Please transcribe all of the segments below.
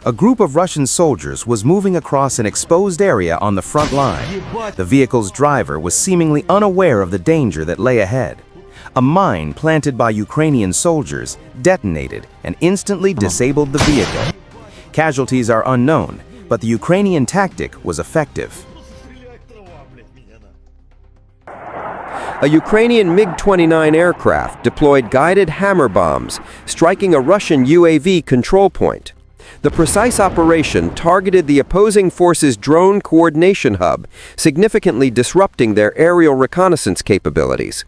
A group of Russian soldiers was moving across an exposed area on the front line. The vehicle's driver was seemingly unaware of the danger that lay ahead. A mine planted by Ukrainian soldiers detonated and instantly disabled the vehicle. Casualties are unknown, but the Ukrainian tactic was effective. A Ukrainian MiG-29 aircraft deployed guided hammer bombs, striking a Russian UAV control point. The precise operation targeted the opposing forces' drone coordination hub, significantly disrupting their aerial reconnaissance capabilities.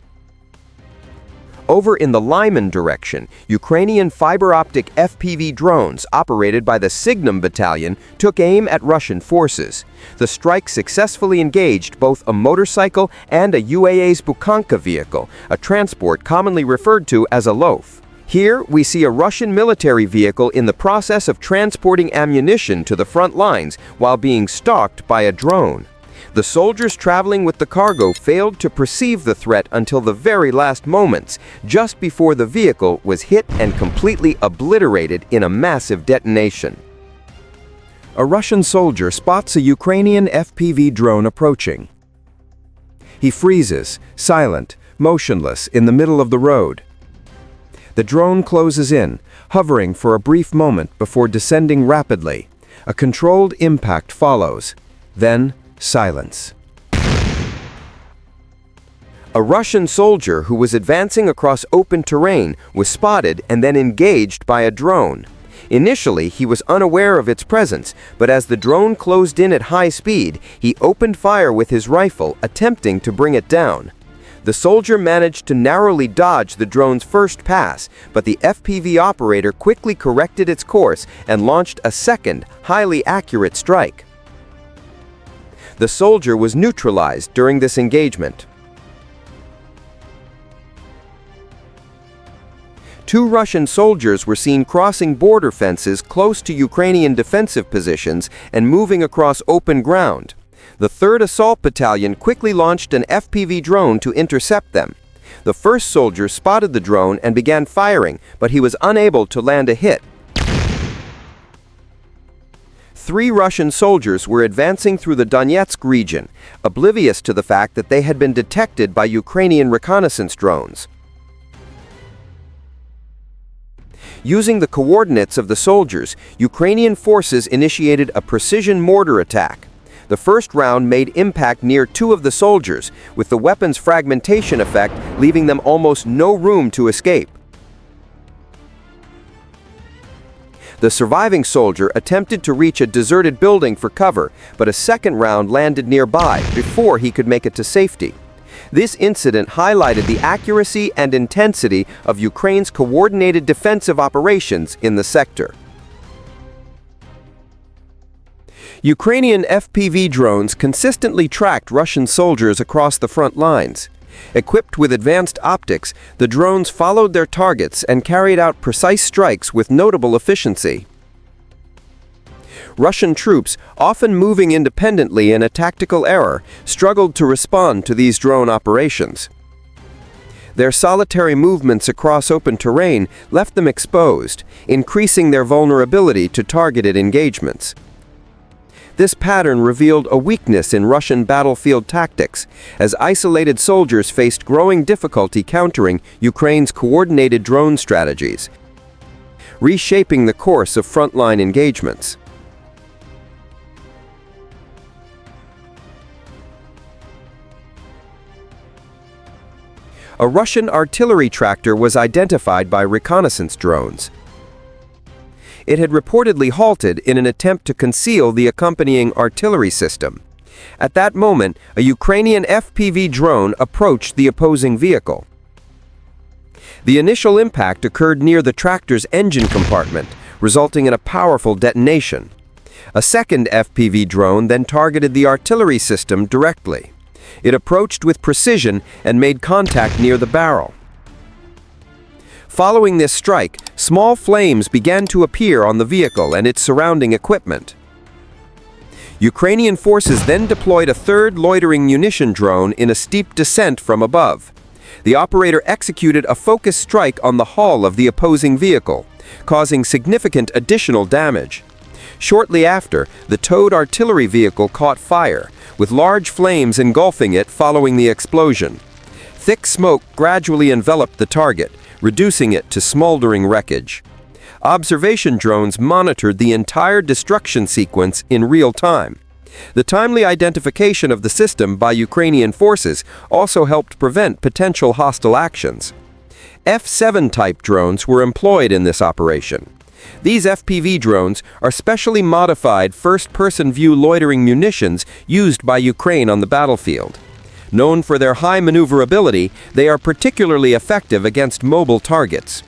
Over in the Lyman direction, Ukrainian fiber-optic FPV drones operated by the Signum Battalion took aim at Russian forces. The strike successfully engaged both a motorcycle and a UAA's Bukanka vehicle, a transport commonly referred to as a loaf. Here, we see a Russian military vehicle in the process of transporting ammunition to the front lines while being stalked by a drone. The soldiers traveling with the cargo failed to perceive the threat until the very last moments, just before the vehicle was hit and completely obliterated in a massive detonation. A Russian soldier spots a Ukrainian FPV drone approaching. He freezes, silent, motionless, in the middle of the road. The drone closes in, hovering for a brief moment before descending rapidly. A controlled impact follows. Then, silence. A Russian soldier who was advancing across open terrain was spotted and then engaged by a drone. Initially, he was unaware of its presence, but as the drone closed in at high speed, he opened fire with his rifle, attempting to bring it down. The soldier managed to narrowly dodge the drone's first pass, but the FPV operator quickly corrected its course and launched a second, highly accurate strike. The soldier was neutralized during this engagement. Two Russian soldiers were seen crossing border fences close to Ukrainian defensive positions and moving across open ground. The 3rd Assault Battalion quickly launched an FPV drone to intercept them. The first soldier spotted the drone and began firing, but he was unable to land a hit. 3 Russian soldiers were advancing through the Donetsk region, oblivious to the fact that they had been detected by Ukrainian reconnaissance drones. Using the coordinates of the soldiers, Ukrainian forces initiated a precision mortar attack. The first round made impact near 2 of the soldiers, with the weapon's fragmentation effect leaving them almost no room to escape. The surviving soldier attempted to reach a deserted building for cover, but a second round landed nearby before he could make it to safety. This incident highlighted the accuracy and intensity of Ukraine's coordinated defensive operations in the sector. Ukrainian FPV drones consistently tracked Russian soldiers across the front lines. Equipped with advanced optics, the drones followed their targets and carried out precise strikes with notable efficiency. Russian troops, often moving independently in a tactical error, struggled to respond to these drone operations. Their solitary movements across open terrain left them exposed, increasing their vulnerability to targeted engagements. This pattern revealed a weakness in Russian battlefield tactics, as isolated soldiers faced growing difficulty countering Ukraine's coordinated drone strategies, reshaping the course of frontline engagements. A Russian artillery tractor was identified by reconnaissance drones. It had reportedly halted in an attempt to conceal the accompanying artillery system. At that moment, a Ukrainian FPV drone approached the opposing vehicle. The initial impact occurred near the tractor's engine compartment, resulting in a powerful detonation. A second FPV drone then targeted the artillery system directly. It approached with precision and made contact near the barrel. Following this strike, small flames began to appear on the vehicle and its surrounding equipment. Ukrainian forces then deployed a third loitering munition drone in a steep descent from above. The operator executed a focused strike on the hull of the opposing vehicle, causing significant additional damage. Shortly after, the towed artillery vehicle caught fire, with large flames engulfing it following the explosion. Thick smoke gradually enveloped the target, reducing it to smoldering wreckage. Observation drones monitored the entire destruction sequence in real time. The timely identification of the system by Ukrainian forces also helped prevent potential hostile actions. F-7 type drones were employed in this operation. These FPV drones are specially modified first-person view loitering munitions used by Ukraine on the battlefield. Known for their high maneuverability, they are particularly effective against mobile targets.